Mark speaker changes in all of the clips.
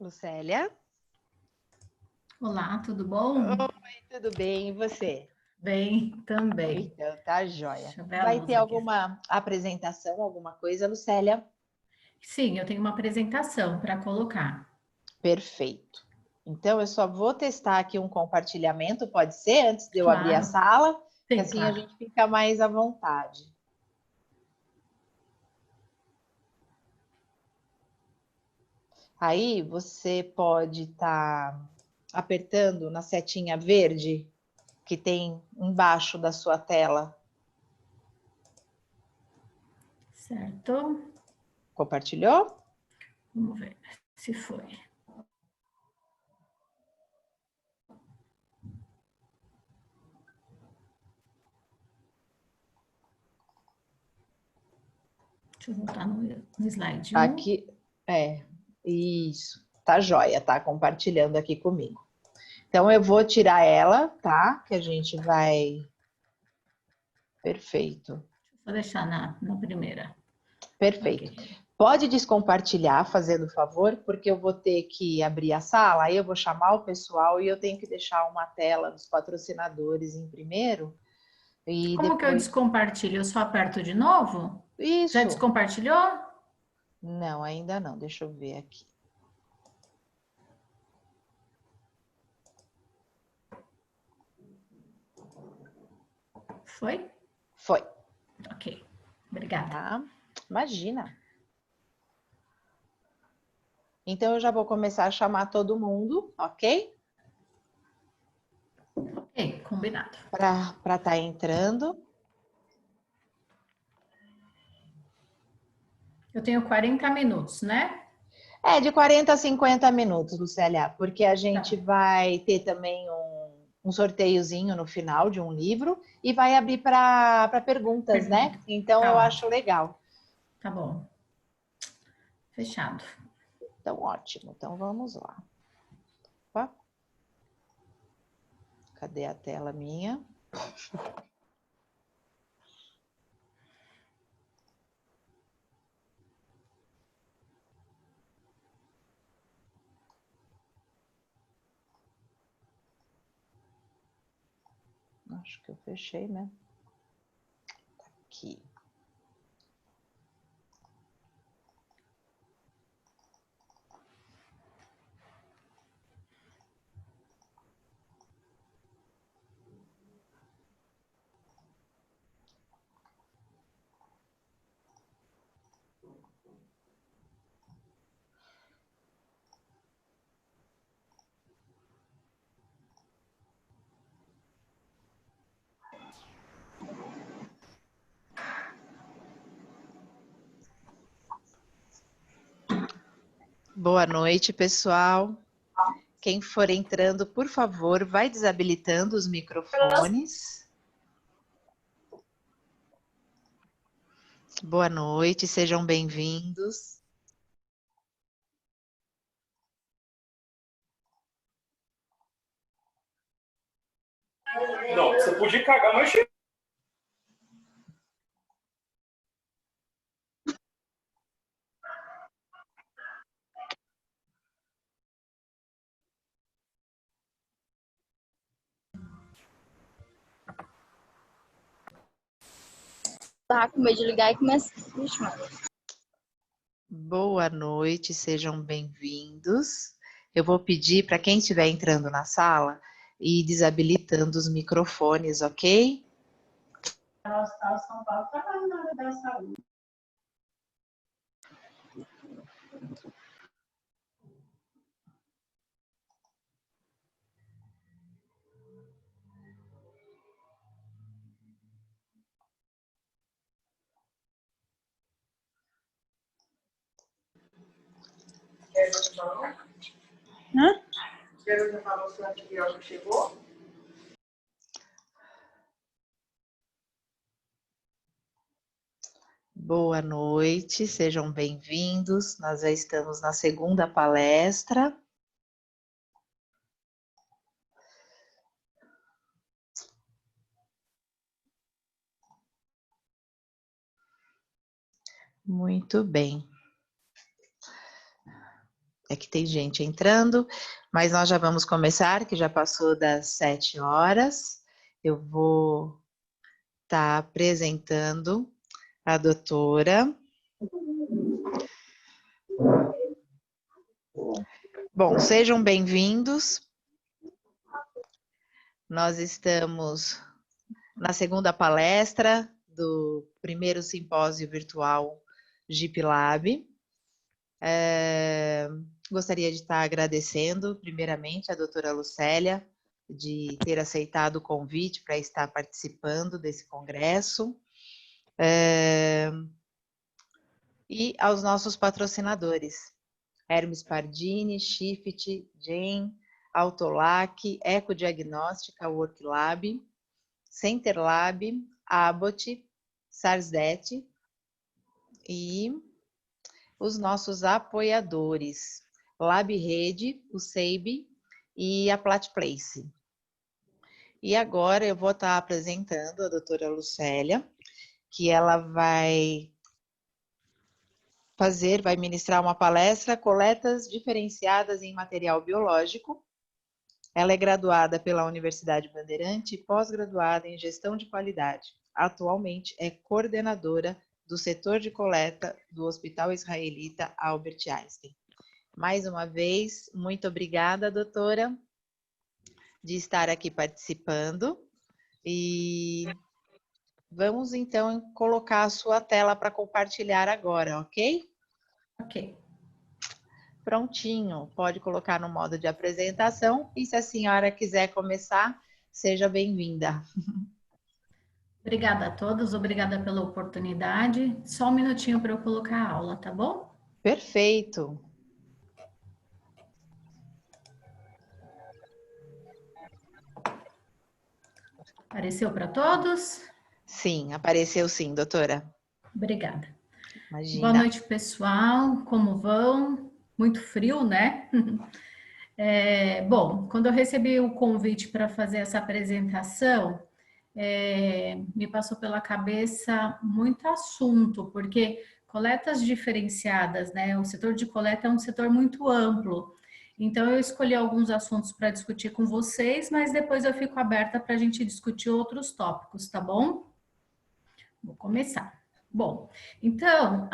Speaker 1: Lucélia?
Speaker 2: Olá, tudo bom?
Speaker 1: Oi, tudo bem? E você?
Speaker 2: Bem, também.
Speaker 1: Então, tá joia.
Speaker 2: Deixa eu ver a
Speaker 1: Vai
Speaker 2: luz
Speaker 1: ter
Speaker 2: aqui.
Speaker 1: alguma apresentação, alguma coisa, Lucélia?
Speaker 2: Sim, eu tenho uma apresentação para colocar.
Speaker 1: Perfeito. Então, eu só vou testar aqui um compartilhamento, pode ser, antes de eu abrir a
Speaker 2: Claro,
Speaker 1: sala, que
Speaker 2: sim,
Speaker 1: assim a
Speaker 2: claro.
Speaker 1: gente fica mais à vontade. Aí, você pode estar apertando na setinha verde que tem embaixo da sua tela.
Speaker 2: Certo?
Speaker 1: Compartilhou?
Speaker 2: Vamos ver se foi. Deixa eu voltar no slide 1.
Speaker 1: Aqui, isso. Tá joia, tá compartilhando aqui comigo. Então, eu vou tirar ela, tá? Que a gente vai... Perfeito.
Speaker 2: Vou deixar na primeira.
Speaker 1: Perfeito.
Speaker 2: Ok.
Speaker 1: Pode descompartilhar, fazendo favor, porque eu vou ter que abrir a sala, aí eu vou chamar o pessoal e eu tenho que deixar uma tela dos patrocinadores em primeiro e
Speaker 2: Como que eu
Speaker 1: depois...
Speaker 2: descompartilho? Eu só aperto de novo? Já
Speaker 1: Isso.
Speaker 2: descompartilhou?
Speaker 1: Não, ainda não. Deixa eu ver aqui.
Speaker 2: Foi?
Speaker 1: Foi.
Speaker 2: Ok. Obrigada.
Speaker 1: Tá? Imagina. Então, eu já vou começar a chamar todo mundo, ok?
Speaker 2: Ok, combinado.
Speaker 1: Para estar entrando.
Speaker 2: Eu tenho 40 minutos, né?
Speaker 1: É, de 40 a 50 minutos, Lucélia, porque a gente
Speaker 2: Tá.
Speaker 1: vai ter também um sorteiozinho no final de um livro e vai abrir para perguntas, né?
Speaker 2: Pergunta.
Speaker 1: Então, eu
Speaker 2: Tá
Speaker 1: acho
Speaker 2: ótimo.
Speaker 1: legal.
Speaker 2: Tá bom. Fechado.
Speaker 1: Então, ótimo. Então, vamos lá. Opa. Cadê a tela minha? Acho que eu fechei, né? Tá aqui. Boa noite, pessoal. Quem for entrando, por favor, vai desabilitando os microfones. Boa noite, sejam bem-vindos.
Speaker 3: Não, você podia cagar, mas...
Speaker 4: Tá com medo de ligar e começa. Vixe, mano.
Speaker 1: Boa noite, sejam bem-vindos. Eu vou pedir para quem estiver entrando na sala ir desabilitando os microfones, ok?
Speaker 2: São Paulo está na área da saúde.
Speaker 4: Hã?
Speaker 2: Você já falou se o antibiótico chegou?
Speaker 1: Boa noite, sejam bem-vindos. Nós já estamos na segunda palestra. Muito bem. É que tem gente entrando, mas nós já vamos começar, que já passou das 7 horas. Eu vou estar apresentando a doutora. Bom, sejam bem-vindos. Nós estamos na segunda palestra do primeiro simpósio virtual GIPLab. Gostaria de estar agradecendo, primeiramente, a doutora Lucélia, de ter aceitado o convite para estar participando desse congresso. E aos nossos patrocinadores, Hermes Pardini, Shift, Gen, Autolac, Ecodiagnóstica, Worklab, Centerlab, Abbott, Sarsdet e os nossos apoiadores, Lab Rede, o SEIB e a Platplace. E agora eu vou estar apresentando a doutora Lucélia, que ela vai ministrar uma palestra, Coletas Diferenciadas em Material Biológico. Ela é graduada pela Universidade Bandeirante e pós-graduada em Gestão de Qualidade. Atualmente é coordenadora do setor de coleta do Hospital Israelita Albert Einstein. Mais uma vez, muito obrigada, doutora, de estar aqui participando. E vamos, então, colocar a sua tela para compartilhar agora, ok?
Speaker 2: Ok.
Speaker 1: Prontinho, pode colocar no modo de apresentação. E se a senhora quiser começar, seja bem-vinda.
Speaker 2: Obrigada a todos, obrigada pela oportunidade. Só um minutinho para eu colocar a aula, tá bom?
Speaker 1: Perfeito.
Speaker 2: Apareceu para todos?
Speaker 1: Sim, apareceu sim, doutora.
Speaker 2: Obrigada.
Speaker 1: Imagina.
Speaker 2: Boa noite, pessoal. Como vão? Muito frio, né? Bom, quando eu recebi o convite para fazer essa apresentação, me passou pela cabeça muito assunto, porque coletas diferenciadas, né? O setor de coleta é um setor muito amplo. Então, eu escolhi alguns assuntos para discutir com vocês, mas depois eu fico aberta para a gente discutir outros tópicos, tá bom? Vou começar. Bom, então,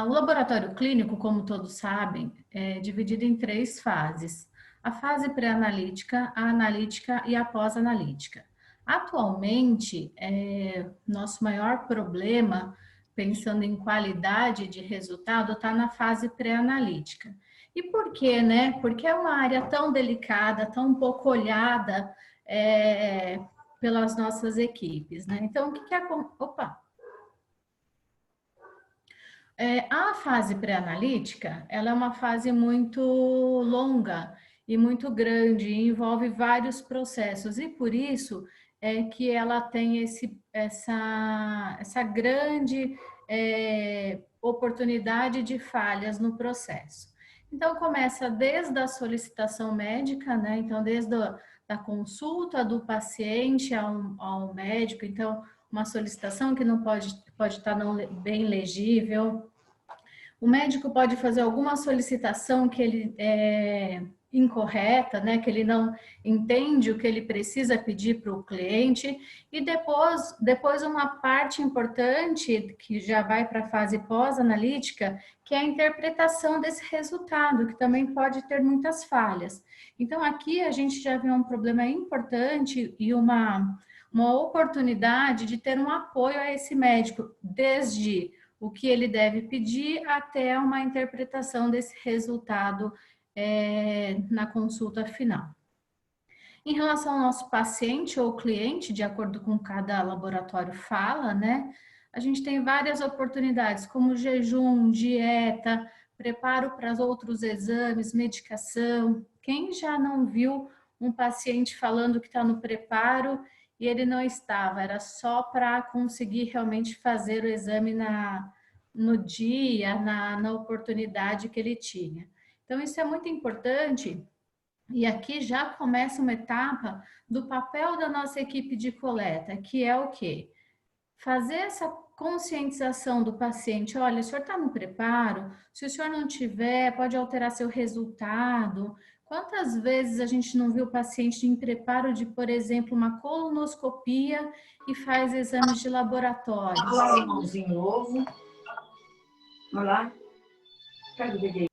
Speaker 2: o laboratório clínico, como todos sabem, é dividido em 3 fases: a fase pré-analítica, a analítica e a pós-analítica. Atualmente, nosso maior problema, pensando em qualidade de resultado, está na fase pré-analítica. E por quê, né? Porque é uma área tão delicada, tão pouco olhada pelas nossas equipes, né? Então, o que que acontece? Opa! A fase pré-analítica, ela é uma fase muito longa e muito grande, e envolve vários processos, e por isso é que ela tem essa grande oportunidade de falhas no processo. Então, começa desde a solicitação médica, né? Então, desde a consulta do paciente ao médico, então, uma solicitação que não pode estar não bem legível. O médico pode fazer alguma solicitação que ele é incorreta, né? Que ele não entende o que ele precisa pedir para o cliente, e depois uma parte importante que já vai para a fase pós-analítica, que é a interpretação desse resultado, que também pode ter muitas falhas. Então, aqui a gente já vê um problema importante e uma oportunidade de ter um apoio a esse médico, desde o que ele deve pedir até uma interpretação desse resultado na consulta final. Em relação ao nosso paciente ou cliente, de acordo com cada laboratório fala, né? A gente tem várias oportunidades, como jejum, dieta, preparo para outros exames, medicação. Quem já não viu um paciente falando que está no preparo e ele não estava, era só para conseguir realmente fazer o exame no dia, na oportunidade que ele tinha. Então, isso é muito importante, e aqui já começa uma etapa do papel da nossa equipe de coleta, que é o quê? Fazer essa conscientização do paciente, olha, o senhor está no preparo? Se o senhor não tiver, pode alterar seu resultado. Quantas vezes a gente não viu o paciente em preparo de, por exemplo, uma colonoscopia e faz exames de laboratório?
Speaker 3: Olá, irmãozinho novo. Olá. Cadê o bebê?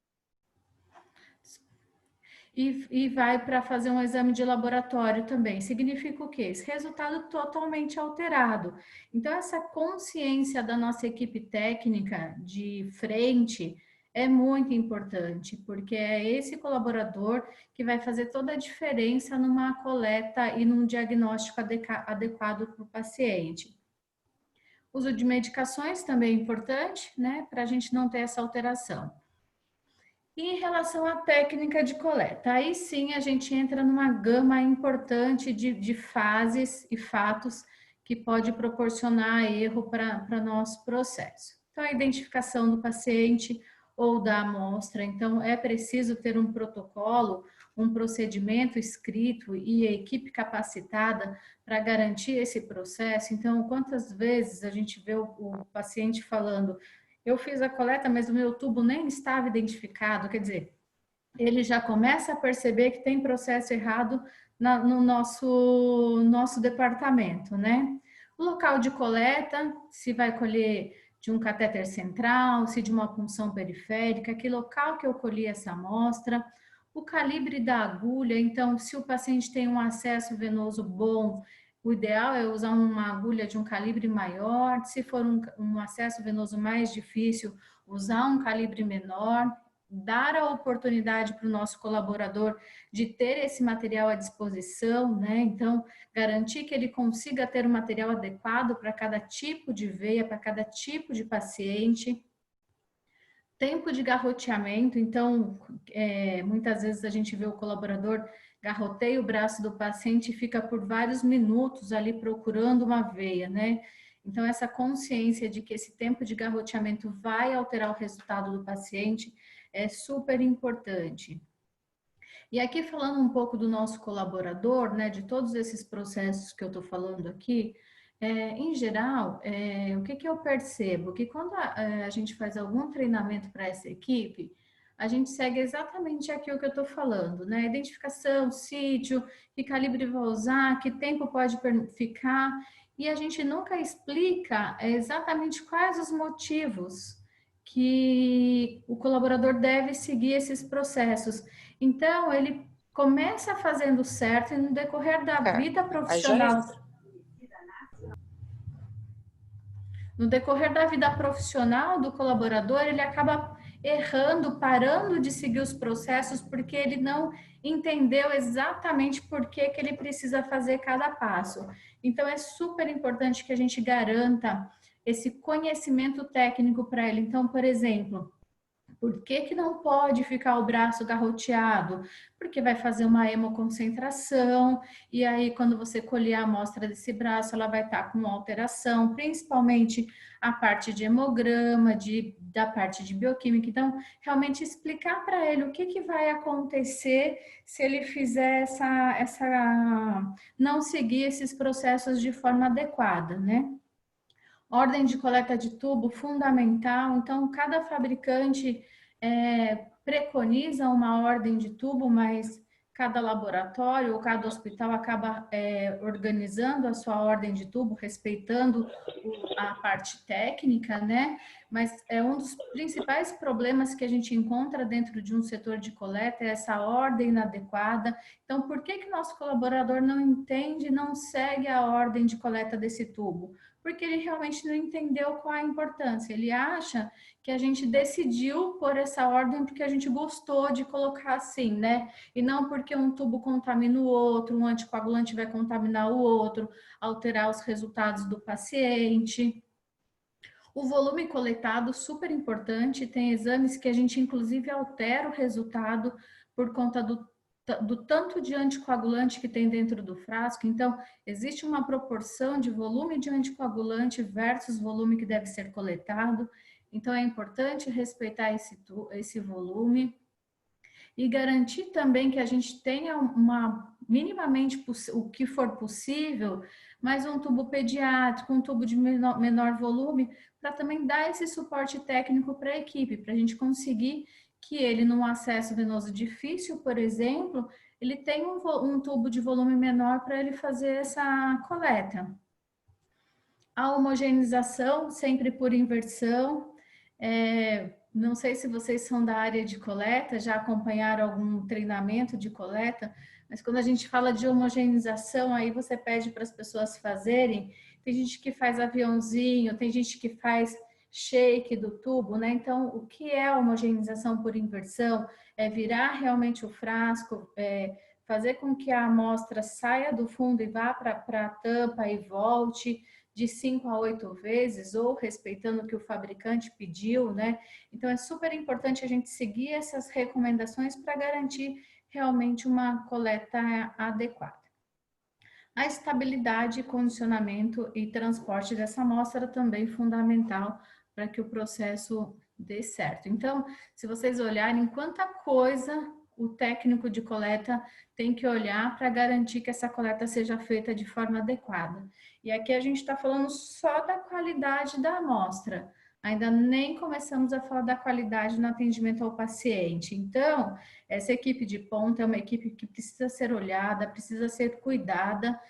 Speaker 2: E vai para fazer um exame de laboratório também. Significa o quê? Esse resultado totalmente alterado. Então, essa consciência da nossa equipe técnica de frente é muito importante, porque é esse colaborador que vai fazer toda a diferença numa coleta e num diagnóstico adequado para o paciente. Uso de medicações também é importante, né, para a gente não ter essa alteração. E em relação à técnica de coleta, aí sim a gente entra numa gama importante de fases e fatos que pode proporcionar erro para nosso processo. Então, a identificação do paciente ou da amostra, então é preciso ter um protocolo, um procedimento escrito e a equipe capacitada para garantir esse processo. Então, quantas vezes a gente vê o paciente falando: eu fiz a coleta, mas o meu tubo nem estava identificado. Quer dizer, ele já começa a perceber que tem processo errado no nosso departamento, né? O local de coleta, se vai colher de um catéter central, se de uma punção periférica, que local que eu colhi essa amostra, o calibre da agulha. Então, se o paciente tem um acesso venoso bom, o ideal é usar uma agulha de um calibre maior. Se for um acesso venoso mais difícil, usar um calibre menor. Dar a oportunidade para o nosso colaborador de ter esse material à disposição, né? Então, garantir que ele consiga ter o material adequado para cada tipo de veia, para cada tipo de paciente. Tempo de garroteamento, então, muitas vezes a gente vê o colaborador garroteia o braço do paciente e fica por vários minutos ali procurando uma veia, né? Então, essa consciência de que esse tempo de garroteamento vai alterar o resultado do paciente é super importante. E aqui falando um pouco do nosso colaborador, né, de todos esses processos que eu estou falando aqui, em geral, o que eu percebo? Que quando a gente faz algum treinamento para essa equipe, a gente segue exatamente aquilo que eu estou falando, né? Identificação, sítio, que calibre vai usar, que tempo pode ficar, e a gente nunca explica exatamente quais os motivos que o colaborador deve seguir esses processos. Então, ele começa fazendo certo e no decorrer da vida profissional... No decorrer da vida profissional do colaborador, ele acaba errando, parando de seguir os processos, porque ele não entendeu exatamente por que ele precisa fazer cada passo. Então, é super importante que a gente garanta esse conhecimento técnico para ele. Então, por exemplo, por que não pode ficar o braço garroteado? Porque vai fazer uma hemoconcentração, e aí quando você colher a amostra desse braço, ela vai estar com alteração, principalmente a parte de hemograma, da parte de bioquímica. Então, realmente explicar para ele o que vai acontecer se ele fizer não seguir esses processos de forma adequada, né? Ordem de coleta de tubo, fundamental. Então, cada fabricante preconiza uma ordem de tubo, mas cada laboratório ou cada hospital acaba organizando a sua ordem de tubo, respeitando a parte técnica, né? Mas é um dos principais problemas que a gente encontra dentro de um setor de coleta, é essa ordem inadequada. Então, por que nosso colaborador não entende, não segue a ordem de coleta desse tubo? Porque ele realmente não entendeu qual a importância. Ele acha que a gente decidiu por essa ordem porque a gente gostou de colocar assim, né? E não porque um tubo contamina o outro, um anticoagulante vai contaminar o outro, alterar os resultados do paciente. O volume coletado, super importante, tem exames que a gente inclusive altera o resultado por conta do tanto de anticoagulante que tem dentro do frasco. Então, existe uma proporção de volume de anticoagulante versus volume que deve ser coletado. Então, é importante respeitar esse volume e garantir também que a gente tenha minimamente o que for possível mais um tubo pediátrico, um tubo de menor volume, para também dar esse suporte técnico para a equipe, para a gente conseguir que ele, num acesso venoso difícil, por exemplo, ele tenha um tubo de volume menor para ele fazer essa coleta. A homogeneização, sempre por inversão. Não sei se vocês são da área de coleta, já acompanharam algum treinamento de coleta, mas quando a gente fala de homogeneização, aí você pede para as pessoas fazerem. Tem gente que faz aviãozinho, tem gente que faz shake do tubo, né? Então, o que é homogeneização por inversão? É virar realmente o frasco, fazer com que a amostra saia do fundo e vá para a tampa e volte de 5 a 8 vezes, ou respeitando o que o fabricante pediu, né? Então, é super importante a gente seguir essas recomendações para garantir realmente uma coleta adequada. A estabilidade, condicionamento e transporte dessa amostra também é fundamental para que o processo dê certo. Então, se vocês olharem quanta coisa o técnico de coleta tem que olhar para garantir que essa coleta seja feita de forma adequada. E aqui a gente está falando só da qualidade da amostra. Ainda nem começamos a falar da qualidade no atendimento ao paciente. Então, essa equipe de ponta é uma equipe que precisa ser olhada, precisa ser cuidada,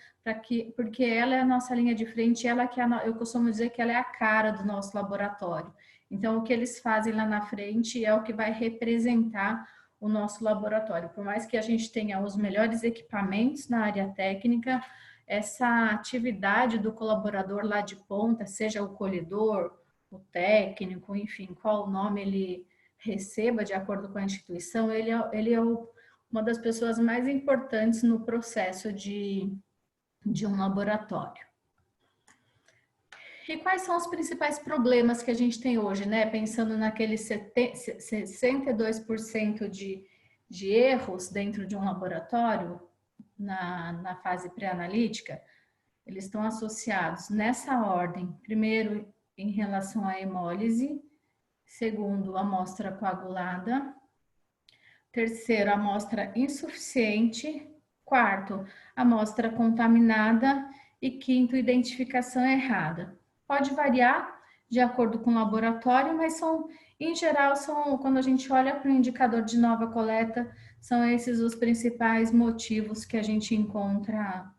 Speaker 2: porque ela é a nossa linha de frente, eu costumo dizer que ela é a cara do nosso laboratório. Então, o que eles fazem lá na frente é o que vai representar o nosso laboratório. Por mais que a gente tenha os melhores equipamentos na área técnica, essa atividade do colaborador lá de ponta, seja o colhedor, o técnico, enfim, qual nome ele receba de acordo com a instituição, ele é uma das pessoas mais importantes no processo de um laboratório. E quais são os principais problemas que a gente tem hoje, né? Pensando naqueles 62% de erros dentro de um laboratório, na fase pré-analítica, eles estão associados nessa ordem. Primeiro, em relação à hemólise. Segundo, amostra coagulada. Terceiro, amostra insuficiente. Quarto, amostra contaminada. E quinto, identificação errada. Pode variar de acordo com o laboratório, mas em geral, quando a gente olha para o indicador de nova coleta, são esses os principais motivos que a gente encontra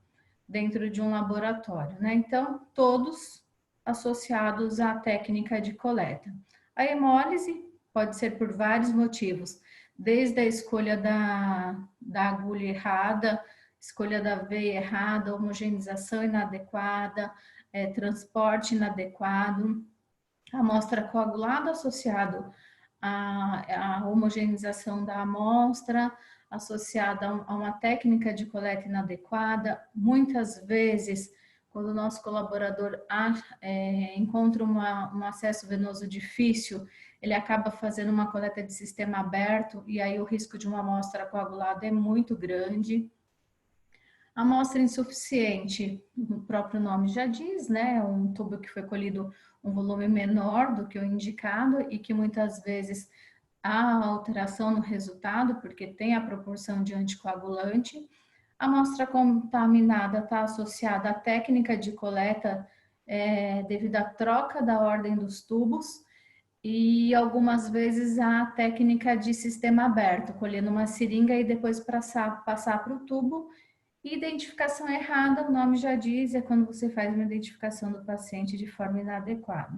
Speaker 2: dentro de um laboratório, né? Então, todos associados à técnica de coleta. A hemólise pode ser por vários motivos, desde a escolha da agulha errada, escolha da veia errada, homogeneização inadequada, transporte inadequado, amostra coagulada associado à homogeneização da amostra, associada a uma técnica de coleta inadequada. Muitas vezes, quando o nosso colaborador encontra um acesso venoso difícil, ele acaba fazendo uma coleta de sistema aberto e aí o risco de uma amostra coagulada é muito grande. Amostra insuficiente, o próprio nome já diz, né? Um tubo que foi colhido um volume menor do que o indicado e que muitas vezes há alteração no resultado, porque tem a proporção de anticoagulante. A amostra contaminada está associada à técnica de coleta devido à troca da ordem dos tubos e algumas vezes à técnica de sistema aberto, colhendo uma seringa e depois passar para o tubo. Identificação errada, o nome já diz, é quando você faz uma identificação do paciente de forma inadequada.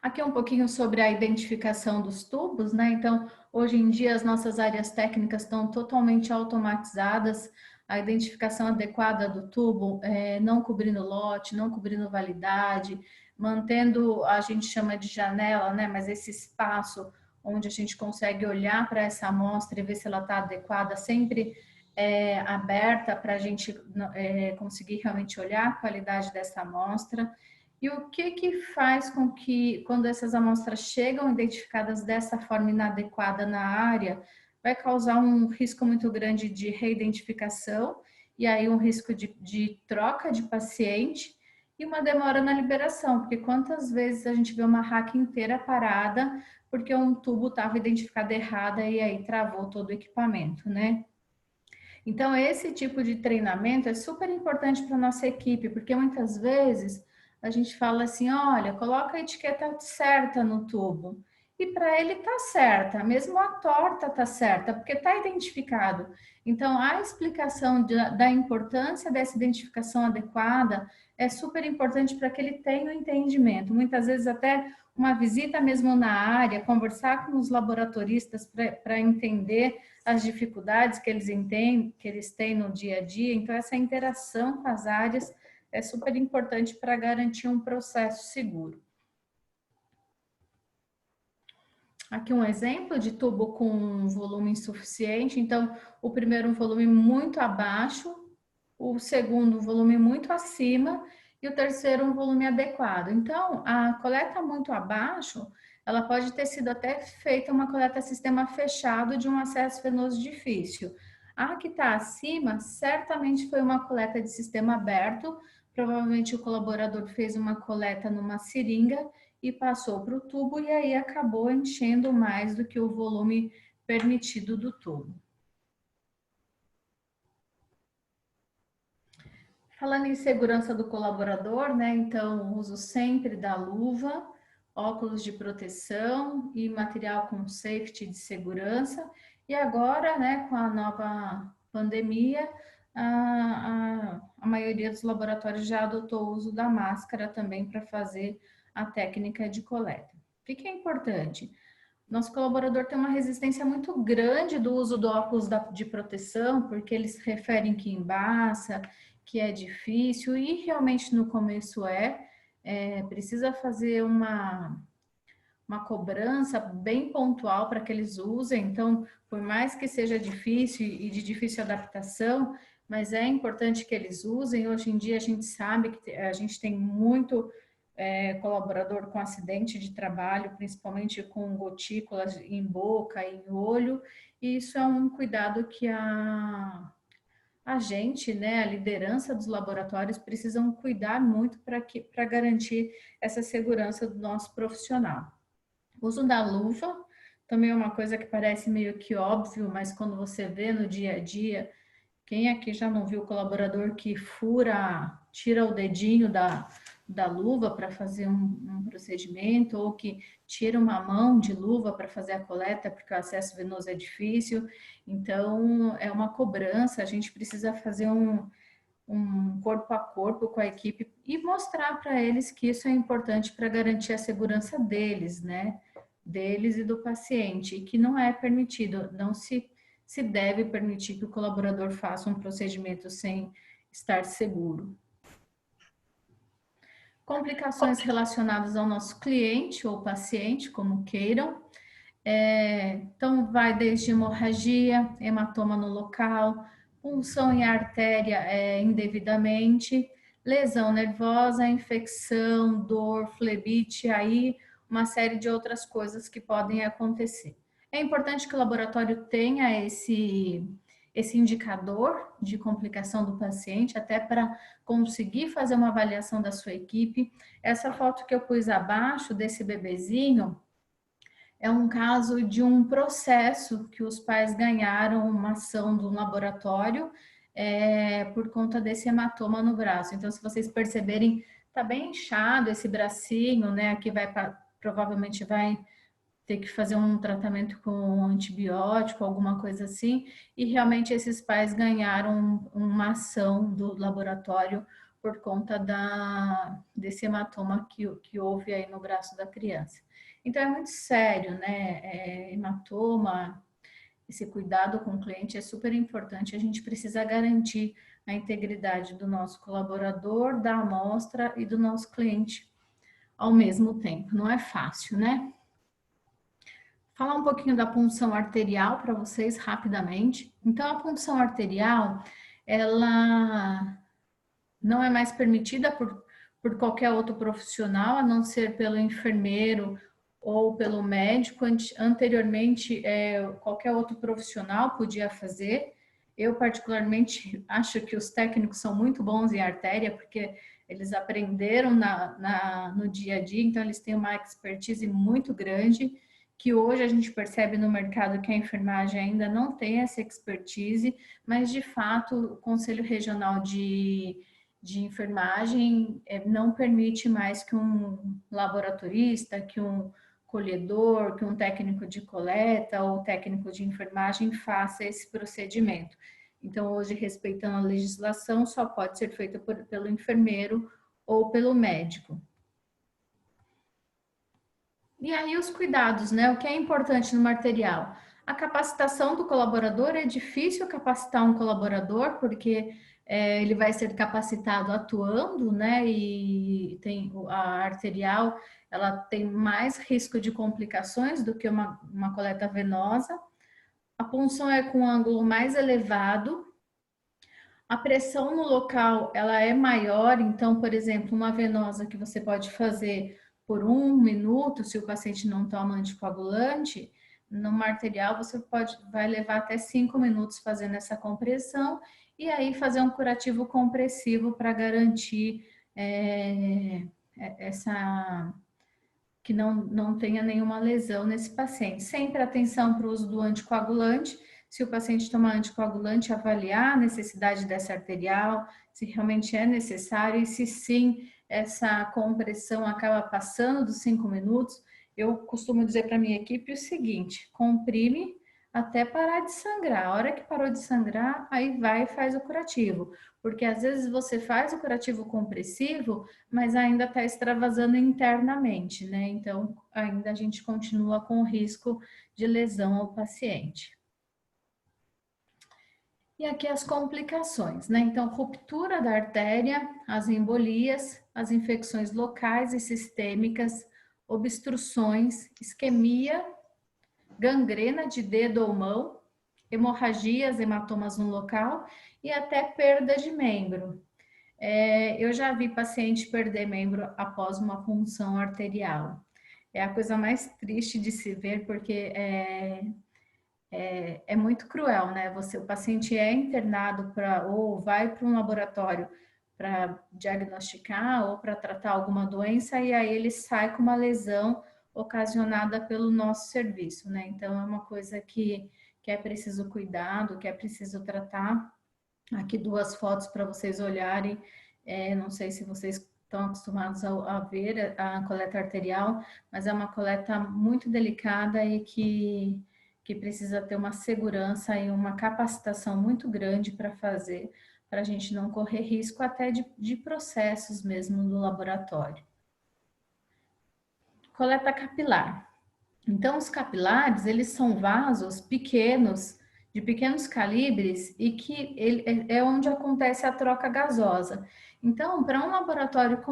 Speaker 2: Aqui um pouquinho sobre a identificação dos tubos, né? Então, hoje em dia as nossas áreas técnicas estão totalmente automatizadas, a identificação adequada do tubo, não cobrindo lote, não cobrindo validade, mantendo, a gente chama de janela, né? Mas esse espaço onde a gente consegue olhar para essa amostra e ver se ela está adequada, sempre aberta para a gente conseguir realmente olhar a qualidade dessa amostra. E o que faz com que, quando essas amostras chegam identificadas dessa forma inadequada na área, vai causar um risco muito grande de reidentificação, e aí um risco de troca de paciente e uma demora na liberação, porque quantas vezes a gente vê uma rack inteira parada porque um tubo estava identificado errado e aí travou todo o equipamento, né? Então, esse tipo de treinamento é super importante para a nossa equipe, porque muitas vezes a gente fala assim, olha, coloca a etiqueta certa no tubo. E para ele tá certa, mesmo a torta tá certa, porque está identificado. Então, a explicação da importância dessa identificação adequada é super importante para que ele tenha o entendimento. Muitas vezes até uma visita mesmo na área, conversar com os laboratoristas para entender as dificuldades que eles entendem, que eles têm no dia a dia. Então, essa interação com as áreas é super importante para garantir um processo seguro. Aqui um exemplo de tubo com volume insuficiente. Então, o primeiro um volume muito abaixo, o segundo um volume muito acima e o terceiro um volume adequado. Então, a coleta muito abaixo, ela pode ter sido até feita uma coleta sistema fechado de um acesso venoso difícil. A que está acima, certamente foi uma coleta de sistema aberto, provavelmente o colaborador fez uma coleta numa seringa e passou para o tubo e aí acabou enchendo mais do que o volume permitido do tubo. Falando em segurança do colaborador, né? Então, uso sempre da luva, óculos de proteção e material com safety de segurança. E agora, né, com a nova pandemia, a maioria dos laboratórios já adotou o uso da máscara também para fazer a técnica de coleta. O que é importante? Nosso colaborador tem uma resistência muito grande do uso do óculos de proteção, porque eles referem que embaça, que é difícil, e realmente no começo precisa fazer uma cobrança bem pontual para que eles usem. Então, por mais que seja difícil e de difícil adaptação, mas é importante que eles usem. Hoje em dia a gente sabe que a gente tem muito colaborador com acidente de trabalho, principalmente com gotículas em boca e em olho, e isso é um cuidado que a gente, né, a liderança dos laboratórios precisam cuidar muito para garantir essa segurança do nosso profissional. O uso da luva também é uma coisa que parece meio que óbvio, mas quando você vê no dia a dia, quem aqui já não viu o colaborador que tira o dedinho da luva para fazer um procedimento, ou que tira uma mão de luva para fazer a coleta, porque o acesso venoso é difícil. Então, é uma cobrança, a gente precisa fazer um corpo a corpo com a equipe e mostrar para eles que isso é importante para garantir a segurança deles, né? Deles e do paciente, e que não é permitido, não se deve permitir que o colaborador faça um procedimento sem estar seguro. Complicações relacionadas ao nosso cliente ou paciente, como queiram. Então, vai desde hemorragia, hematoma no local, punção em artéria indevidamente, lesão nervosa, infecção, dor, flebite, aí uma série de outras coisas que podem acontecer. É importante que o laboratório tenha esse indicador de complicação do paciente, até para conseguir fazer uma avaliação da sua equipe. Essa foto que eu pus abaixo desse bebezinho é um caso de um processo que os pais ganharam uma ação do laboratório por conta desse hematoma no braço. Então, se vocês perceberem, tá bem inchado esse bracinho, né? Aqui provavelmente vai ter que fazer um tratamento com antibiótico, alguma coisa assim, e realmente esses pais ganharam uma ação do laboratório por conta desse hematoma que houve aí no braço da criança. Então é muito sério, né? Hematoma, esse cuidado com o cliente é super importante, a gente precisa garantir a integridade do nosso colaborador, da amostra e do nosso cliente ao mesmo tempo. Não é fácil, né? Falar um pouquinho da punção arterial para vocês rapidamente. Então, a punção arterial, ela não é mais permitida por qualquer outro profissional, a não ser pelo enfermeiro ou pelo médico. Anteriormente, qualquer outro profissional podia fazer. Eu, particularmente, acho que os técnicos são muito bons em artéria, porque eles aprenderam no dia a dia, então eles têm uma expertise muito grande. que hoje a gente percebe no mercado que a enfermagem ainda não tem essa expertise, mas de fato o Conselho Regional de Enfermagem não permite mais que um laboratorista, que um colhedor, que um técnico de coleta ou técnico de enfermagem faça esse procedimento. Então, hoje, respeitando a legislação, só pode ser feito pelo enfermeiro ou pelo médico. E aí os cuidados, né? O que é importante no material? A capacitação do colaborador, é difícil capacitar um colaborador, porque ele vai ser capacitado atuando, né? E tem a arterial, ela tem mais risco de complicações do que uma coleta venosa. A punção é com um ângulo mais elevado. A pressão no local, ela é maior, então, por exemplo, uma venosa que você pode fazer por 1 minuto, se o paciente não toma anticoagulante, numa arterial você vai levar até 5 minutos fazendo essa compressão e aí fazer um curativo compressivo para garantir que não tenha nenhuma lesão nesse paciente. Sempre atenção para o uso do anticoagulante. Se o paciente tomar anticoagulante, avaliar a necessidade dessa arterial, se realmente é necessário e se sim, essa compressão acaba passando dos 5 minutos. Eu costumo dizer para a minha equipe o seguinte: comprime até parar de sangrar. A hora que parou de sangrar, aí vai e faz o curativo. Porque às vezes você faz o curativo compressivo, mas ainda está extravasando internamente, né? Então, ainda a gente continua com o risco de lesão ao paciente. E aqui as complicações, né? Então, ruptura da artéria, as embolias, as infecções locais e sistêmicas, obstruções, isquemia, gangrena de dedo ou mão, hemorragias, hematomas no local e até perda de membro. Eu já vi paciente perder membro após uma punção arterial. É a coisa mais triste de se ver, porque é muito cruel, né? O paciente é internado ou vai para um laboratório para diagnosticar ou para tratar alguma doença e aí ele sai com uma lesão ocasionada pelo nosso serviço, né? Então é uma coisa que é preciso cuidado, que é preciso tratar. Aqui 2 fotos para vocês olharem. Não sei se vocês estão acostumados a ver a coleta arterial, mas é uma coleta muito delicada e que precisa ter uma segurança e uma capacitação muito grande para fazer, para a gente não correr risco até de processos mesmo no laboratório. Coleta capilar. Então, os capilares, eles são vasos pequenos, de pequenos calibres, e que é onde acontece a troca gasosa. Então, para um laboratório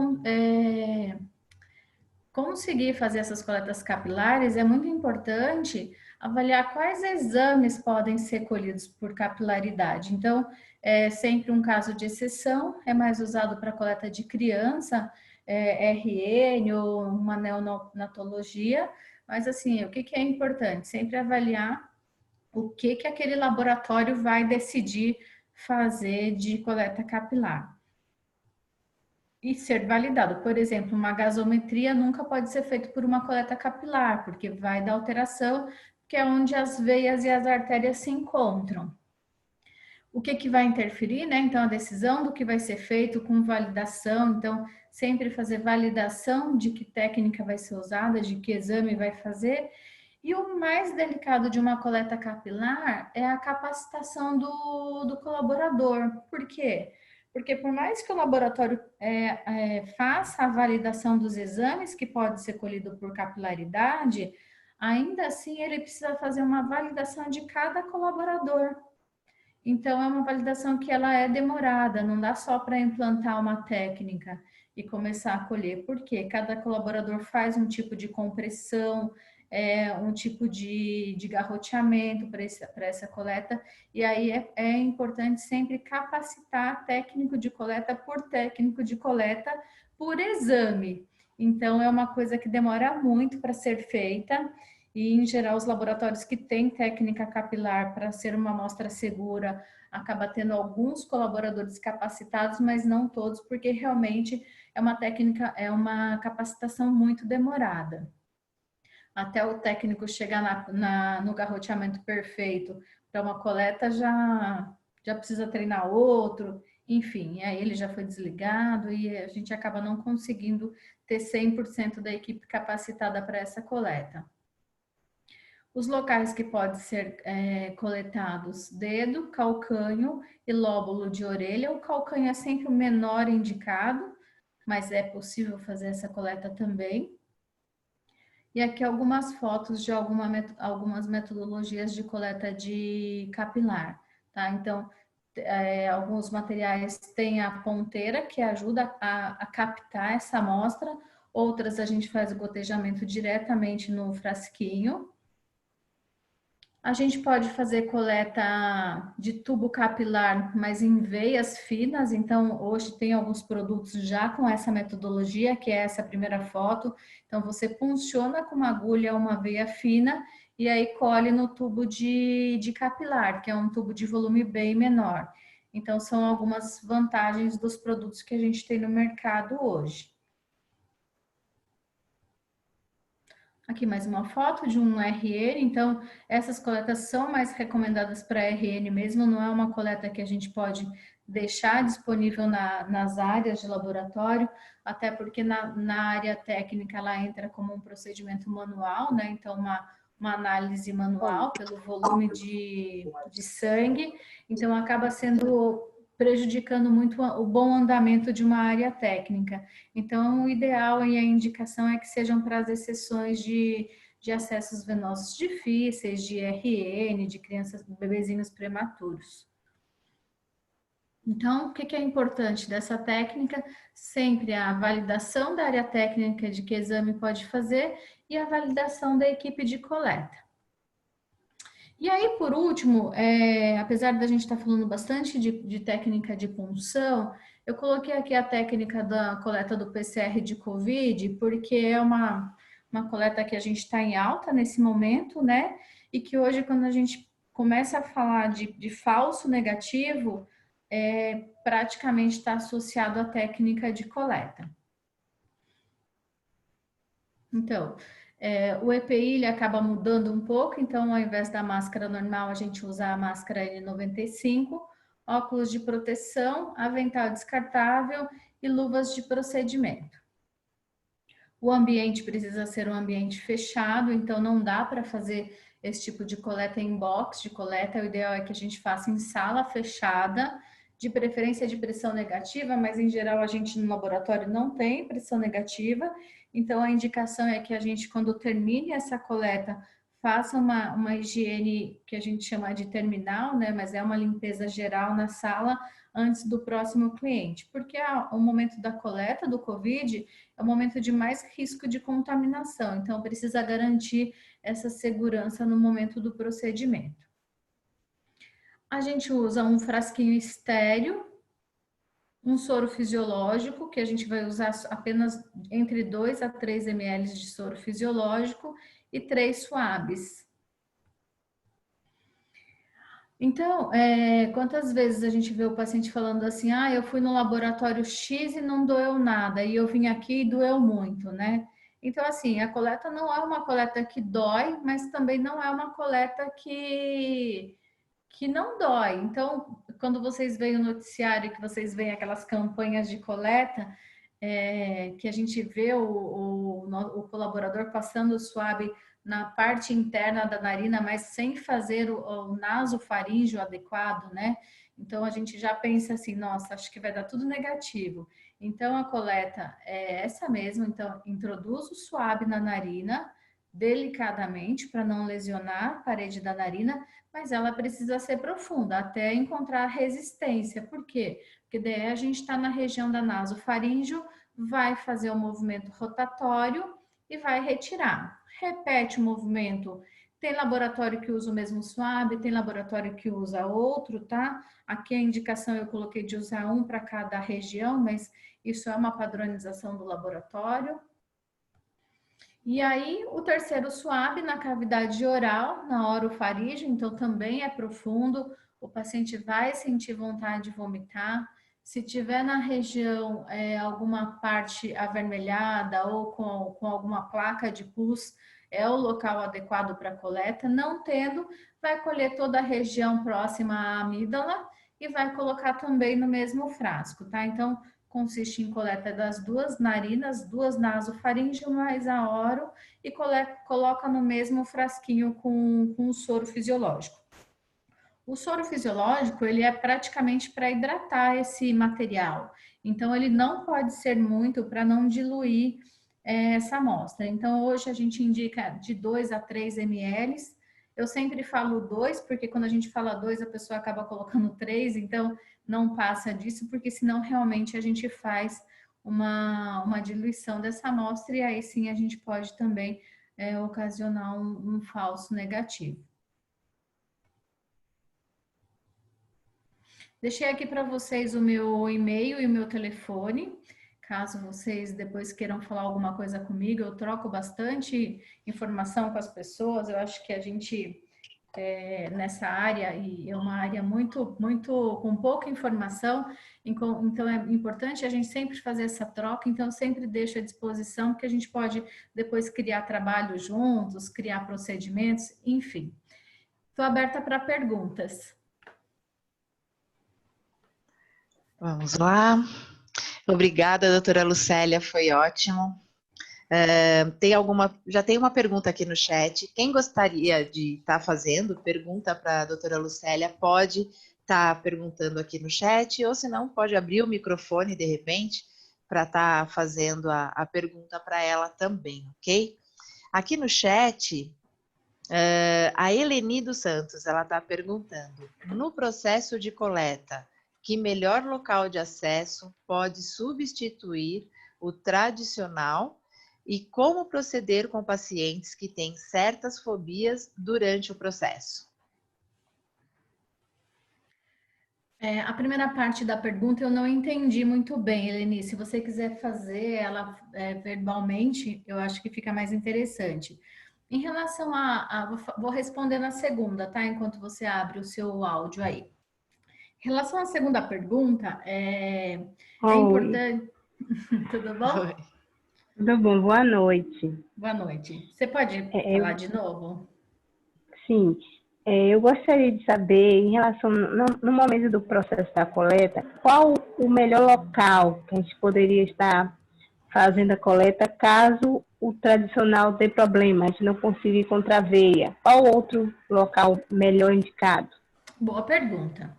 Speaker 2: conseguir fazer essas coletas capilares, é muito importante avaliar quais exames podem ser colhidos por capilaridade. Então, é sempre um caso de exceção, é mais usado para coleta de criança, RN ou uma neonatologia, mas assim, o que é importante? Sempre avaliar o que aquele laboratório vai decidir fazer de coleta capilar. E ser validado. Por exemplo, uma gasometria nunca pode ser feita por uma coleta capilar, porque vai dar alteração, que é onde as veias e as artérias se encontram. O que vai interferir, né? Então, a decisão do que vai ser feito com validação. Então, sempre fazer validação de que técnica vai ser usada, de que exame vai fazer. E o mais delicado de uma coleta capilar é a capacitação do colaborador. Por quê? Porque por mais que o laboratório faça a validação dos exames, que pode ser colhido por capilaridade, ainda assim ele precisa fazer uma validação de cada colaborador. Então, é uma validação que ela é demorada, não dá só para implantar uma técnica e começar a colher, porque cada colaborador faz um tipo de compressão, um tipo de garroteamento para essa coleta, e aí é importante sempre capacitar técnico de coleta por técnico de coleta por exame. Então, é uma coisa que demora muito para ser feita, e, em geral, os laboratórios que têm técnica capilar para ser uma amostra segura, acaba tendo alguns colaboradores capacitados, mas não todos, porque realmente é uma técnica, é uma capacitação muito demorada. até o técnico chegar no garroteamento perfeito para uma coleta, já precisa treinar outro, enfim, aí ele já foi desligado e a gente acaba não conseguindo ter 100% da equipe capacitada para essa coleta. Os locais que podem ser coletados: dedo, calcânio e lóbulo de orelha. O calcânio é sempre o menor indicado, mas é possível fazer essa coleta também. E aqui algumas fotos de algumas metodologias de coleta de capilar, tá? Então, alguns materiais têm a ponteira, que ajuda a captar essa amostra, outras a gente faz o gotejamento diretamente no frasquinho. A gente pode fazer coleta de tubo capilar, mas em veias finas. Então, hoje tem alguns produtos já com essa metodologia, que é essa primeira foto. Então, você punciona com uma agulha uma veia fina e aí colhe no tubo de capilar, que é um tubo de volume bem menor. Então, são algumas vantagens dos produtos que a gente tem no mercado hoje. Aqui mais uma foto de um RN, então essas coletas são mais recomendadas para RN mesmo, não é uma coleta que a gente pode deixar disponível nas áreas de laboratório, até porque na área técnica ela entra como um procedimento manual, né? Então uma análise manual pelo volume de sangue, então acaba sendo prejudicando muito o bom andamento de uma área técnica. Então, o ideal e a indicação é que sejam para as exceções de acessos venosos difíceis, de RN, de crianças, bebezinhos prematuros. Então, o que é importante dessa técnica? Sempre a validação da área técnica de que exame pode fazer e a validação da equipe de coleta. E aí, por último, apesar da gente estar falando bastante de técnica de punção, eu coloquei aqui a técnica da coleta do PCR de COVID, porque é uma coleta que a gente está em alta nesse momento, né? E que hoje, quando a gente começa a falar de falso negativo, praticamente está associado à técnica de coleta. Então, o EPI ele acaba mudando um pouco, então ao invés da máscara normal, a gente usa a máscara N95, óculos de proteção, avental descartável e luvas de procedimento. O ambiente precisa ser um ambiente fechado, então não dá para fazer esse tipo de coleta em box de coleta, o ideal é que a gente faça em sala fechada, de preferência de pressão negativa, mas em geral a gente no laboratório não tem pressão negativa, então a indicação é que a gente, quando termine essa coleta, faça uma higiene que a gente chama de terminal, né? Mas é uma limpeza geral na sala antes do próximo cliente, porque o momento da coleta do COVID é o momento de mais risco de contaminação, então precisa garantir essa segurança no momento do procedimento. A gente usa um frasquinho estéril, um soro fisiológico, que a gente vai usar apenas entre 2 a 3 ml de soro fisiológico e 3 suaves. Então, quantas vezes a gente vê o paciente falando assim, eu fui no laboratório X e não doeu nada, e eu vim aqui e doeu muito, né? Então, assim, a coleta não é uma coleta que dói, mas também não é uma coleta que não dói. Então, quando vocês veem o noticiário, que vocês veem aquelas campanhas de coleta, que a gente vê o colaborador passando o suave na parte interna da narina, mas sem fazer o nasofaríngeo adequado, né? Então, a gente já pensa assim, nossa, acho que vai dar tudo negativo. Então, a coleta é essa mesmo. Então, introduz o suave na narina, delicadamente, para não lesionar a parede da narina, mas ela precisa ser profunda, até encontrar resistência. Por quê? Porque daí a gente está na região da nasofaríngeo, vai fazer o movimento rotatório e vai retirar. Repete o movimento. Tem laboratório que usa o mesmo suave, tem laboratório que usa outro, tá? Aqui a indicação eu coloquei de usar um para cada região, mas isso é uma padronização do laboratório. E aí, o terceiro suave na cavidade oral, na orofaríngeo, então também é profundo, o paciente vai sentir vontade de vomitar. Se tiver na região alguma parte avermelhada ou com alguma placa de pus, é o local adequado para coleta. Não tendo, vai colher toda a região próxima à amígdala e vai colocar também no mesmo frasco, tá? Então, consiste em coleta das duas narinas, duas nasofaringe mais a oro e coloca no mesmo frasquinho com o soro fisiológico. O soro fisiológico, ele é praticamente para hidratar esse material. Então, ele não pode ser muito para não diluir essa amostra. Então, hoje a gente indica de 2 a 3 ml. Eu sempre falo 2, porque quando a gente fala 2, a pessoa acaba colocando 3, então não passa disso, porque senão realmente a gente faz uma diluição dessa amostra e aí sim a gente pode também ocasionar um falso negativo. Deixei aqui para vocês o meu e-mail e o meu telefone. Caso vocês depois queiram falar alguma coisa comigo, eu troco bastante informação com as pessoas. Eu acho que a gente, nessa área, e é uma área muito com pouca informação, então é importante a gente sempre fazer essa troca. Então, eu sempre deixo à disposição, porque a gente pode depois criar trabalho juntos, criar procedimentos, enfim. Estou aberta para perguntas.
Speaker 1: Vamos lá. Obrigada, doutora Lucélia, foi ótimo. Já tem uma pergunta aqui no chat. Quem gostaria de estar fazendo pergunta para a doutora Lucélia, pode estar perguntando aqui no chat, ou se não, pode abrir o microfone, de repente, para estar fazendo a pergunta para ela também, ok? Aqui no chat, a Eleni dos Santos, ela está perguntando, no processo de coleta, que melhor local de acesso pode substituir o tradicional e como proceder com pacientes que têm certas fobias durante o processo?
Speaker 2: A primeira parte da pergunta eu não entendi muito bem, Eleni. Se você quiser fazer ela verbalmente, eu acho que fica mais interessante. Em relação vou responder na segunda, tá? Enquanto você abre o seu áudio aí. Em relação à segunda pergunta, é importante... Tudo bom?
Speaker 5: Oi. Tudo bom, boa noite.
Speaker 2: Boa noite. Você pode falar de novo?
Speaker 5: Sim, eu gostaria de saber, em relação, no momento do processo da coleta, qual o melhor local que a gente poderia estar fazendo a coleta caso o tradicional dê problema, a gente não consiga encontrar veia? Qual outro local melhor indicado?
Speaker 2: Boa pergunta.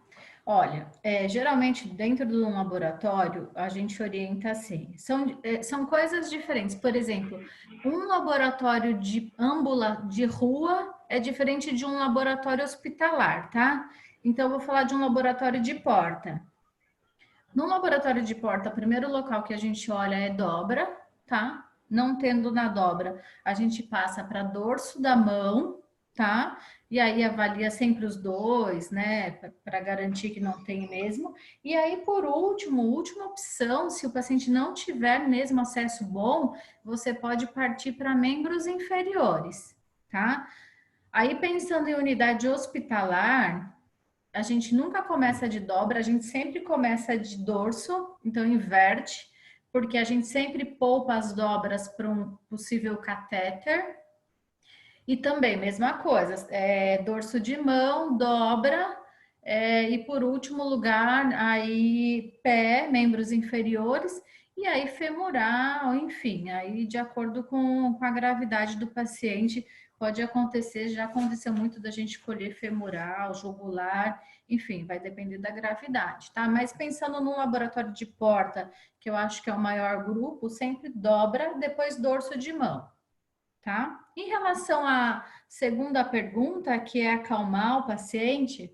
Speaker 2: Olha, geralmente dentro de um laboratório a gente orienta assim, são coisas diferentes. Por exemplo, um laboratório de rua é diferente de um laboratório hospitalar, tá? Então, eu vou falar de um laboratório de porta. No laboratório de porta, o primeiro local que a gente olha é dobra, tá? Não tendo na dobra, a gente passa para dorso da mão, tá? E aí avalia sempre os dois, né? Para garantir que não tem mesmo. E aí, por último, última opção, se o paciente não tiver mesmo acesso bom, você pode partir para membros inferiores, tá? Aí, pensando em unidade hospitalar, a gente nunca começa de dobra, a gente sempre começa de dorso, então inverte, porque a gente sempre poupa as dobras para um possível catéter. E também, mesma coisa, dorso de mão, dobra, e por último lugar, aí pé, membros inferiores, e aí femoral, enfim, aí de acordo com a gravidade do paciente, pode acontecer, já aconteceu muito da gente escolher femoral, jugular, enfim, vai depender da gravidade, tá? Mas pensando no laboratório de porta, que eu acho que é o maior grupo, sempre dobra, depois dorso de mão. Tá? Em relação à segunda pergunta, que é acalmar o paciente,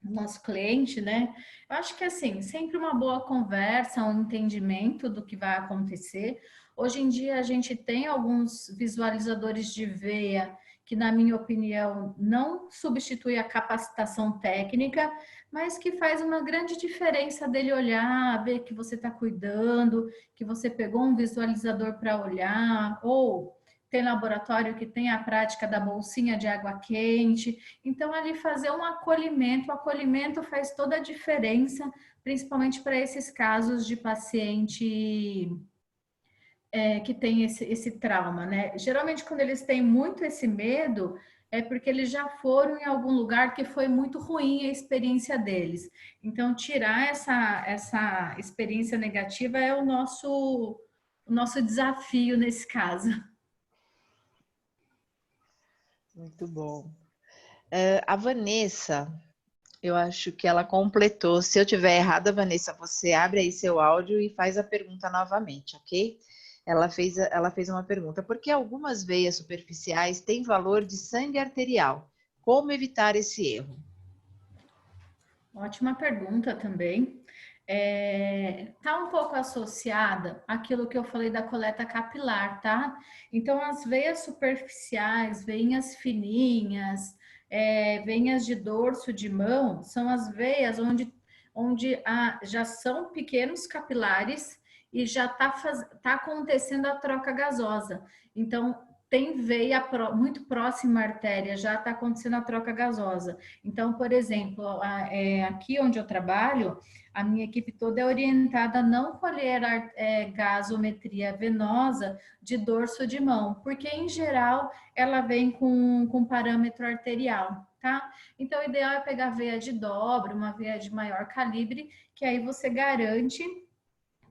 Speaker 2: o nosso cliente, né? Eu acho que assim, sempre uma boa conversa, um entendimento do que vai acontecer. Hoje em dia a gente tem alguns visualizadores de veia que, na minha opinião, não substitui a capacitação técnica, mas que faz uma grande diferença dele olhar, ver que você está cuidando, que você pegou um visualizador para olhar, ou tem laboratório que tem a prática da bolsinha de água quente. Então, ali fazer um acolhimento, o acolhimento faz toda a diferença, principalmente para esses casos de paciente que tem esse trauma, né? Geralmente, quando eles têm muito esse medo, é porque eles já foram em algum lugar que foi muito ruim a experiência deles. Então, tirar essa experiência negativa é o nosso desafio nesse caso.
Speaker 1: Muito bom. A Vanessa, eu acho que ela completou. Se eu tiver errada, Vanessa, você abre aí seu áudio e faz a pergunta novamente, ok? Ela fez uma pergunta. Por que algumas veias superficiais têm valor de sangue arterial? Como evitar esse erro?
Speaker 2: Ótima pergunta também. Tá um pouco associada àquilo que eu falei da coleta capilar, tá? Então, as veias superficiais, veinhas fininhas, veias de dorso de mão, são as veias onde já são pequenos capilares e já tá acontecendo a troca gasosa. Então, tem veia muito próxima à artéria, já está acontecendo a troca gasosa. Então, por exemplo, aqui onde eu trabalho, a minha equipe toda é orientada a não colher gasometria venosa de dorso de mão, porque em geral ela vem com parâmetro arterial, tá? Então, o ideal é pegar veia de dobra, uma veia de maior calibre, que aí você garante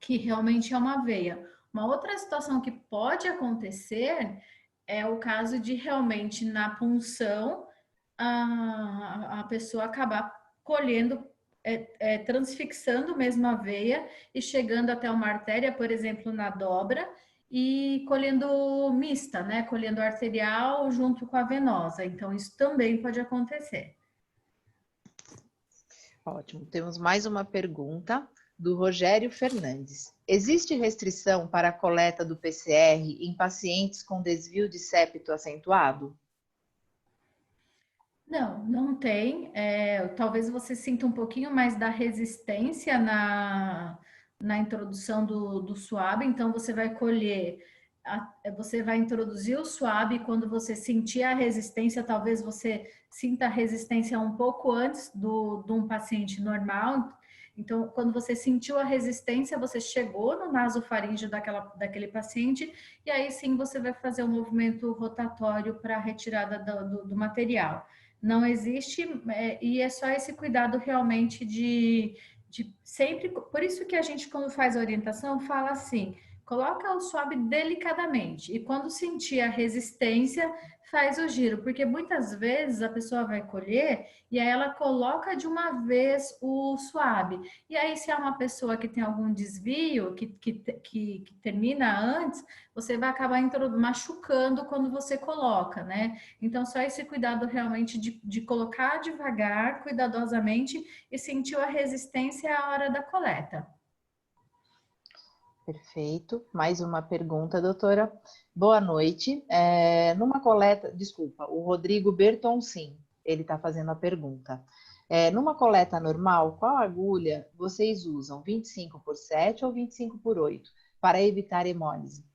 Speaker 2: que realmente é uma veia. Uma outra situação que pode acontecer é o caso de realmente na punção a pessoa acabar colhendo, transfixando mesmo a veia e chegando até uma artéria, por exemplo, na dobra, e colhendo mista, né? Colhendo arterial junto com a venosa. Então, isso também pode acontecer.
Speaker 1: Ótimo. Temos mais uma pergunta do Rogério Fernandes. Existe restrição para a coleta do PCR em pacientes com desvio de septo acentuado?
Speaker 2: Não, não tem. Talvez você sinta um pouquinho mais da resistência na introdução do swab, então você vai colher, você vai introduzir o swab, quando você sentir a resistência, talvez você sinta a resistência um pouco antes de um paciente normal. Então, quando você sentiu a resistência, você chegou no nasofaríngeo daquele paciente, e aí sim você vai fazer um movimento rotatório para a retirada do material. Não existe, e é só esse cuidado realmente de sempre. Por isso que a gente, quando faz a orientação, fala assim: coloca o swab delicadamente, e quando sentir a resistência, faz o giro, porque muitas vezes a pessoa vai colher e aí ela coloca de uma vez o swab. E aí, se é uma pessoa que tem algum desvio, que termina antes, você vai acabar machucando quando você coloca, né? Então, só esse cuidado realmente de colocar devagar, cuidadosamente, e sentiu a resistência à hora da coleta.
Speaker 1: Perfeito. Mais uma pergunta, doutora. Boa noite. Numa coleta, desculpa, o Rodrigo Bertoncin, ele está fazendo a pergunta. Numa coleta normal, qual agulha vocês usam? 25/7 ou 25/8 para evitar hemólise?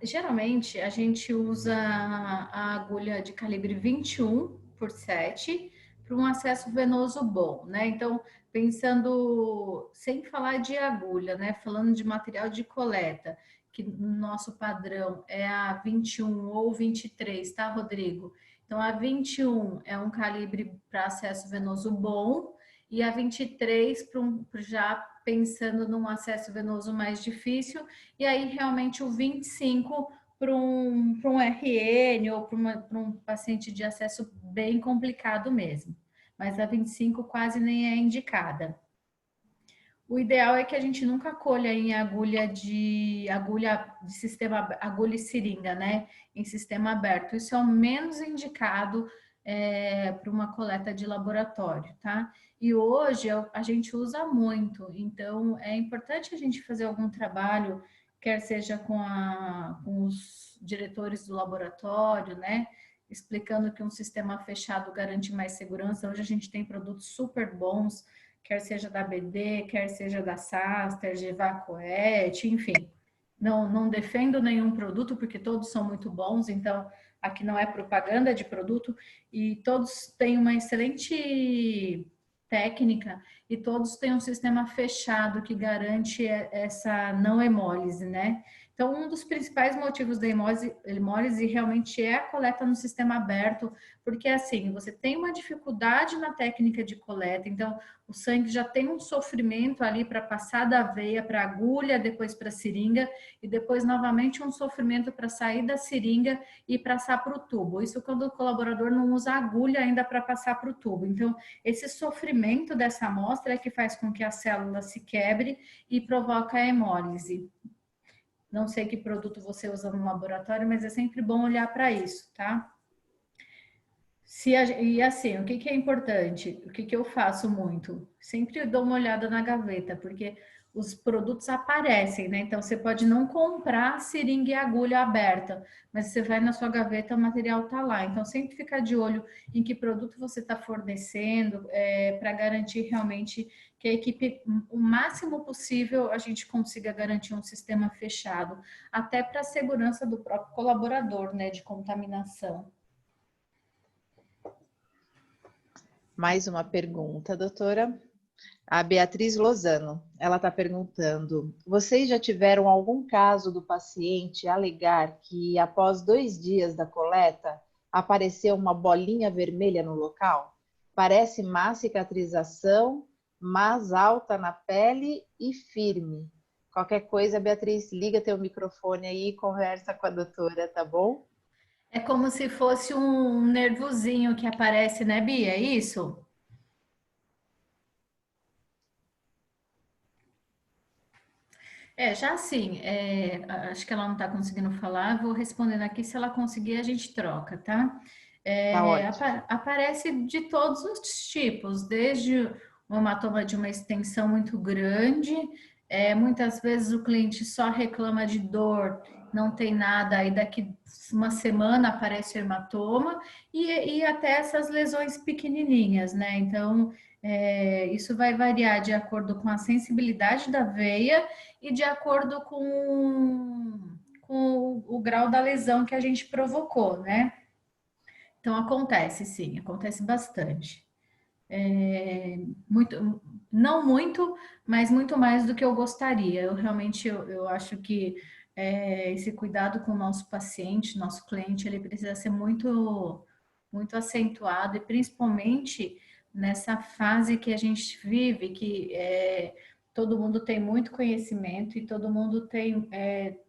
Speaker 2: Geralmente, a gente usa a agulha de calibre 21/7 para um acesso venoso bom, né? Então, pensando, sem falar de agulha, né? Falando de material de coleta, que nosso padrão é a 21 ou 23, tá, Rodrigo? Então, a 21 é um calibre para acesso venoso bom, e a 23 já pensando num acesso venoso mais difícil, e aí realmente o 25 para um RN ou para um paciente de acesso bem complicado mesmo. Mas a 25 quase nem é indicada. O ideal é que a gente nunca colha em agulha de sistema, agulha e seringa, né? Em sistema aberto. Isso é o menos indicado para uma coleta de laboratório, tá? E hoje a gente usa muito, então é importante a gente fazer algum trabalho, quer seja com os diretores do laboratório, né? Explicando que um sistema fechado garante mais segurança. Hoje a gente tem produtos super bons, quer seja da BD, quer seja da Saster, de Evacuet, enfim. Não defendo nenhum produto, porque todos são muito bons, então aqui não é propaganda de produto, e todos têm uma excelente técnica, e todos têm um sistema fechado que garante essa não hemólise, né? Então, um dos principais motivos da hemólise realmente é a coleta no sistema aberto, porque assim, você tem uma dificuldade na técnica de coleta, então o sangue já tem um sofrimento ali para passar da veia para a agulha, depois para a seringa, e depois novamente um sofrimento para sair da seringa e passar para o tubo. Isso quando o colaborador não usa agulha ainda para passar para o tubo. Então, esse sofrimento dessa amostra é que faz com que a célula se quebre e provoca a hemólise. Não sei que produto você usa no laboratório, mas é sempre bom olhar para isso, tá? E assim, o que que é importante? O que que eu faço muito? Sempre dou uma olhada na gaveta, porque os produtos aparecem, né? Então, você pode não comprar seringa e agulha aberta, mas você vai na sua gaveta, o material tá lá. Então, sempre ficar de olho em que produto você está fornecendo, para garantir realmente que a equipe, o máximo possível, a gente consiga garantir um sistema fechado, até para a segurança do próprio colaborador, né, de contaminação.
Speaker 1: Mais uma pergunta, doutora. A Beatriz Lozano, ela está perguntando: vocês já tiveram algum caso do paciente alegar que após 2 dias da coleta apareceu uma bolinha vermelha no local? Parece má cicatrização, mas alta na pele e firme. Qualquer coisa, Beatriz, liga teu microfone aí e conversa com a doutora, tá bom?
Speaker 2: É como se fosse um nervozinho que aparece, né, Bia? É isso? Já assim, acho que ela não está conseguindo falar, vou respondendo aqui, se ela conseguir a gente troca, tá?
Speaker 1: Tá ótimo.
Speaker 2: Aparece de todos os tipos, desde um hematoma de uma extensão muito grande, muitas vezes o cliente só reclama de dor, não tem nada, aí daqui uma semana aparece o hematoma, e até essas lesões pequenininhas, né? Então, isso vai variar de acordo com a sensibilidade da veia e de acordo com o grau da lesão que a gente provocou, né? Então, acontece, sim, acontece bastante. Muito, não muito, mas muito mais do que eu gostaria. Eu realmente, eu acho que esse cuidado com o nosso paciente, nosso cliente, ele precisa ser muito, muito acentuado, e principalmente nessa fase que a gente vive, que todo mundo tem muito conhecimento e todo mundo tem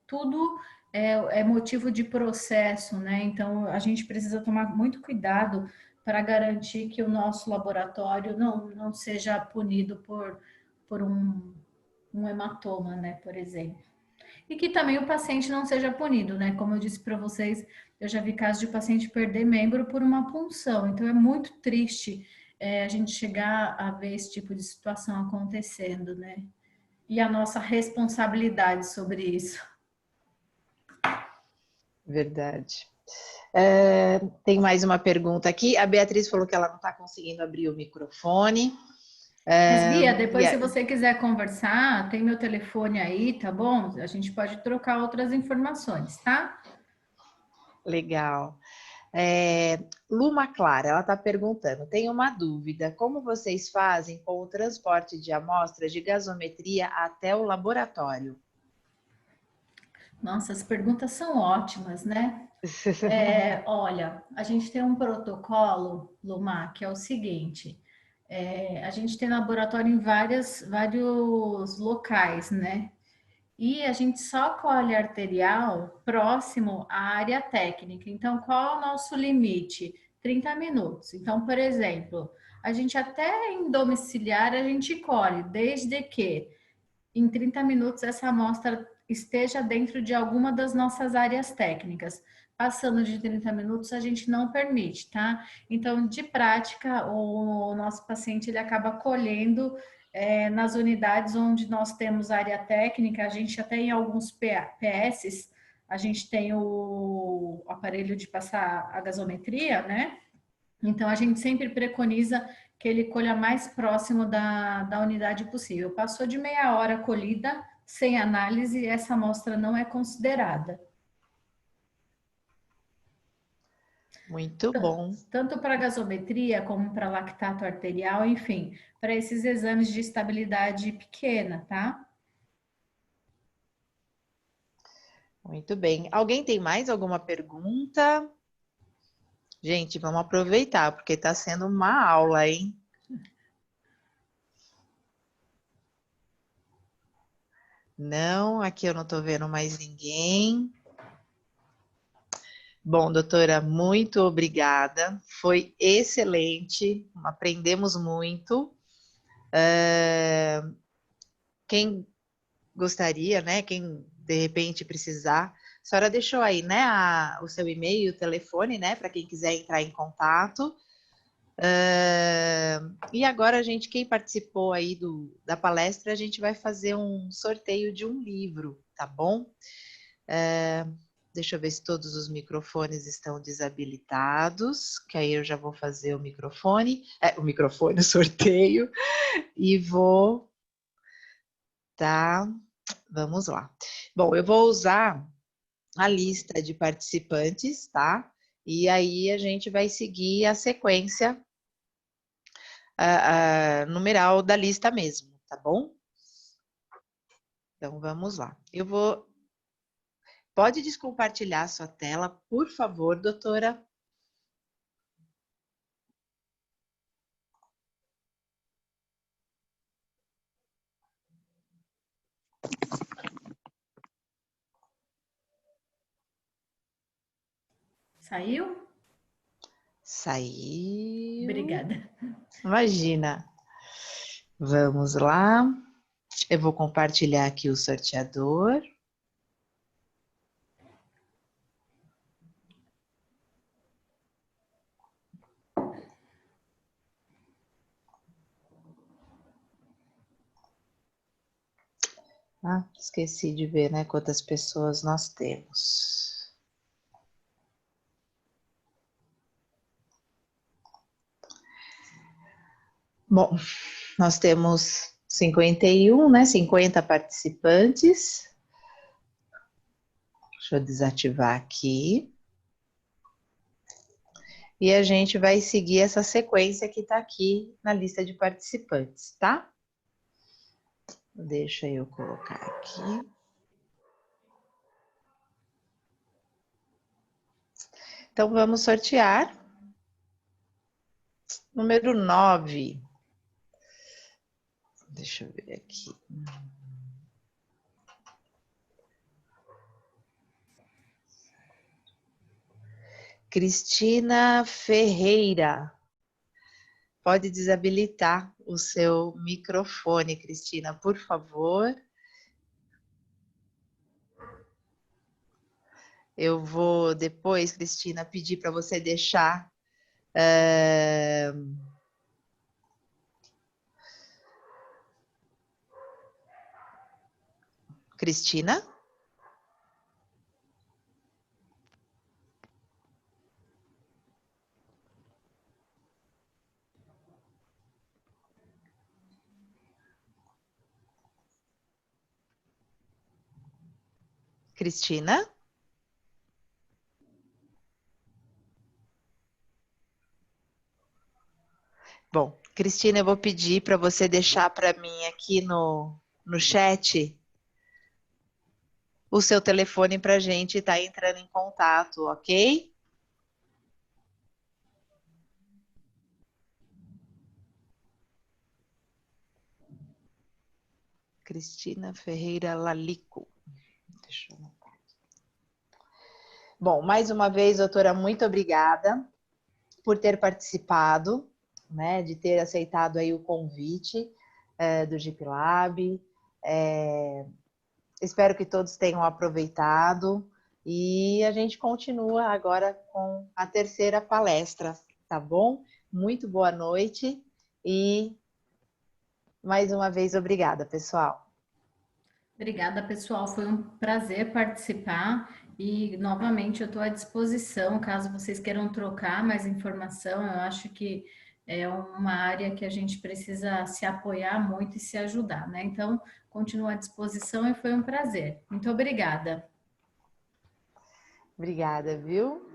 Speaker 2: tudo é motivo de processo, né? Então a gente precisa tomar muito cuidado para garantir que o nosso laboratório não seja punido por um hematoma, né, por exemplo. E que também o paciente não seja punido, né? Como eu disse para vocês, eu já vi casos de paciente perder membro por uma punção. Então é muito triste a gente chegar a ver esse tipo de situação acontecendo, né? E a nossa responsabilidade sobre isso.
Speaker 1: Verdade. Tem mais uma pergunta aqui. A Beatriz falou que ela não está conseguindo abrir o microfone.
Speaker 2: Mas, Bia, depois, se você quiser conversar, tem meu telefone aí, tá bom? A gente pode trocar outras informações, tá?
Speaker 1: Legal. Luma Clara, ela está perguntando: tem uma dúvida, como vocês fazem com o transporte de amostras de gasometria até o laboratório?
Speaker 2: Nossa, as perguntas são ótimas, né? Olha, a gente tem um protocolo, Luma, que é o seguinte: a gente tem laboratório em vários locais, né? E a gente só colhe arterial próximo à área técnica. Então, qual é o nosso limite? 30 minutos. Então, por exemplo, a gente até em domiciliar a gente colhe, desde que em 30 minutos essa amostra esteja dentro de alguma das nossas áreas técnicas. Passando de 30 minutos, a gente não permite, tá? Então, de prática, o nosso paciente ele acaba colhendo nas unidades onde nós temos área técnica. A gente até em alguns PS, a gente tem o aparelho de passar a gasometria, né? Então, a gente sempre preconiza que ele colha mais próximo da unidade possível. Passou de meia hora colhida, sem análise, essa amostra não é considerada.
Speaker 1: Muito bom.
Speaker 2: Tanto para gasometria como para lactato arterial, enfim, para esses exames de estabilidade pequena, tá?
Speaker 1: Muito bem. Alguém tem mais alguma pergunta? Gente, vamos aproveitar, porque está sendo uma aula, hein? Não, aqui eu não estou vendo mais ninguém. Bom, doutora, muito obrigada. Foi excelente, aprendemos muito. Quem gostaria, né? Quem de repente precisar, a senhora deixou aí, né? O seu e-mail, o telefone, né? Para quem quiser entrar em contato. E agora, gente, quem participou aí da palestra, a gente vai fazer um sorteio de um livro, tá bom? Deixa eu ver se todos os microfones estão desabilitados, que aí eu já vou fazer o sorteio, e vou, tá? Vamos lá. Bom, eu vou usar a lista de participantes, tá? E aí a gente vai seguir a sequência numeral da lista mesmo, tá bom? Então, vamos lá. Pode descompartilhar sua tela, por favor, doutora?
Speaker 2: Saiu?
Speaker 1: Saiu.
Speaker 2: Obrigada.
Speaker 1: Imagina. Vamos lá. Eu vou compartilhar aqui o sorteador. Ah, esqueci de ver, né, quantas pessoas nós temos. Bom, nós temos 51, né, 50 participantes. Deixa eu desativar aqui. E a gente vai seguir essa sequência que está aqui na lista de participantes, tá? Deixa eu colocar aqui. Então, vamos sortear. Número 9. Deixa eu ver aqui. Cristina Ferreira. Pode desabilitar o seu microfone, Cristina, por favor. Eu vou depois, Cristina, pedir para você deixar... Cristina? Cristina? Bom, Cristina, eu vou pedir para você deixar para mim aqui no chat o seu telefone para a gente estar entrando em contato, ok? Cristina Ferreira Lalico. Deixa eu... Bom, mais uma vez, doutora, muito obrigada por ter participado, né, de ter aceitado aí o convite do GPLab. Espero que todos tenham aproveitado e a gente continua agora com a terceira palestra, tá bom? Muito boa noite e mais uma vez obrigada, pessoal.
Speaker 2: Obrigada, pessoal. Foi um prazer participar e, novamente, eu estou à disposição, caso vocês queiram trocar mais informação. Eu acho que é uma área que a gente precisa se apoiar muito e se ajudar, né? Então, continuo à disposição e foi um prazer. Muito obrigada.
Speaker 1: Obrigada, viu?